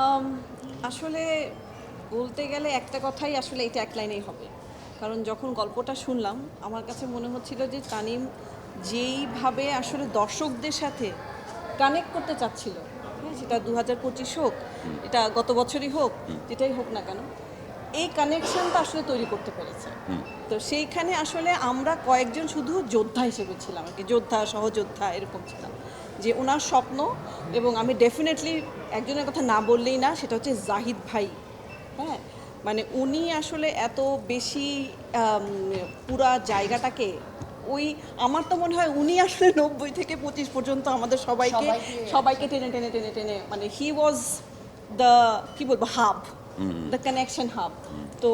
আম, আসলে বলতে গেলে একটা কথাই আসলে এটা এক লাইনেই হবে। কারণ যখন গল্পটা শুনলাম আমার কাছে মনে হচ্ছিল যে তানিম যেইভাবে আসলে দর্শকদের সাথে কানেক্ট করতে চাচ্ছিল, হ্যাঁ, সেটা 2025 হোক, এটা গত বছরই হোক, যেটাই হোক না কেন, এই কানেকশনটা আসলে তৈরি করতে পেরেছে। তো সেইখানে আসলে আমরা কয়েকজন শুধু যোদ্ধা হিসেবে ছিলাম আর কি, যোদ্ধা সহযোদ্ধা এরকম ছিলাম, যে ওনার স্বপ্ন। এবং আমি ডেফিনেটলি একজনের কথা না বললেই না, সেটা হচ্ছে জাহিদ ভাই। হ্যাঁ, মানে উনি আসলে এত বেশি আম, পুরা জায়গাটাকে ওই, আমার তো মনে হয় উনি আসলে 90 থেকে 25 পর্যন্ত আমাদের সবাইকে সবাইকে টেনে টেনে টেনে টেনে, মানে হি ওয়াজ দ্য, কি বলবো, হাব, দ্য কানেকশন হাব। তো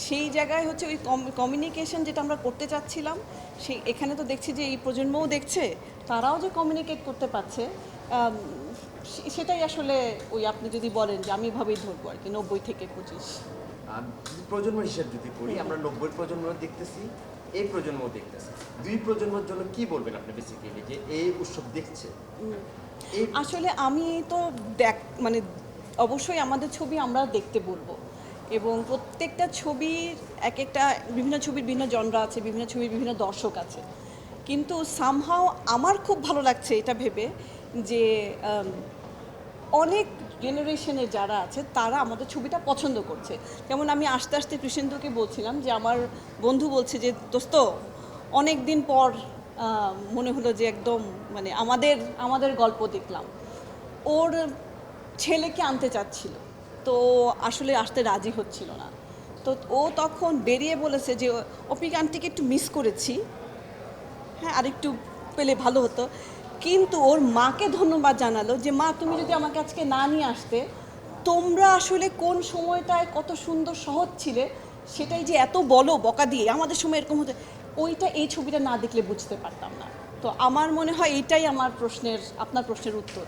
সেই জায়গায় হচ্ছে ওই কমিউনিকেশন যেটা আমরা করতে চাচ্ছিলাম, সেই এখানে তো দেখছি যে এই প্রজন্মও দেখছে, তারাও যে কমিউনিকেট করতে পারছে, সেটাই আসলে ওই, আপনি যদি বলেন যে আমি এভাবেই ধরবো আর কি, 90 থেকে 25। আর প্রজন্ম হিসেব যদি করি, আমরা 90 প্রজন্ম দেখতেছি, এই প্রজন্ম দেখতেছি। দুই প্রজন্মের জন্য কি বলবেন আপনি বেসিক্যালি, যে এই উৎসব দেখছে? এই আসলে আমি তো মানে অবশ্যই আমাদের ছবি আমরা দেখতে বলবো, এবং প্রত্যেকটা ছবির এক একটা, বিভিন্ন ছবির বিভিন্ন জনরা আছে, বিভিন্ন ছবির বিভিন্ন দর্শক আছে। কিন্তু সামহাও আমার খুব ভালো লাগছে এটা ভেবে যে অনেক জেনারেশনের যারা আছে তারা আমাদের ছবিটা পছন্দ করছে। যেমন আমি আস্তে আস্তে কৃষেন্দুকে বলছিলাম যে আমার বন্ধু বলছে যে দোস্ত, অনেক দিন পর মনে হলো যে একদম মানে আমাদের আমাদের গল্প দেখলাম। ওর ছেলেকে আনতে চাচ্ছিল, তো আসলে আসতে রাজি হচ্ছিল না। তো ও তখন বেরিয়ে বলেছে যে অপিক আন্টিকে একটু মিস করেছি, হ্যাঁ, আরেকটু পেলে ভালো হতো। কিন্তু ওর মাকে ধন্যবাদ জানালো যে মা, তুমি যদি আমাকে আজকে না নিয়ে আসতে, তোমরা আসলে কোন সময়টায় কত সুন্দর সহজ ছিলে, সেটাই যে এত বলো বকা দিয়ে আমাদের সময় এরকম হতো, ওইটা এই ছবিটা না দেখলে বুঝতে পারতাম না। তো আমার মনে হয় এইটাই আমার প্রশ্নের, আপনার প্রশ্নের উত্তর।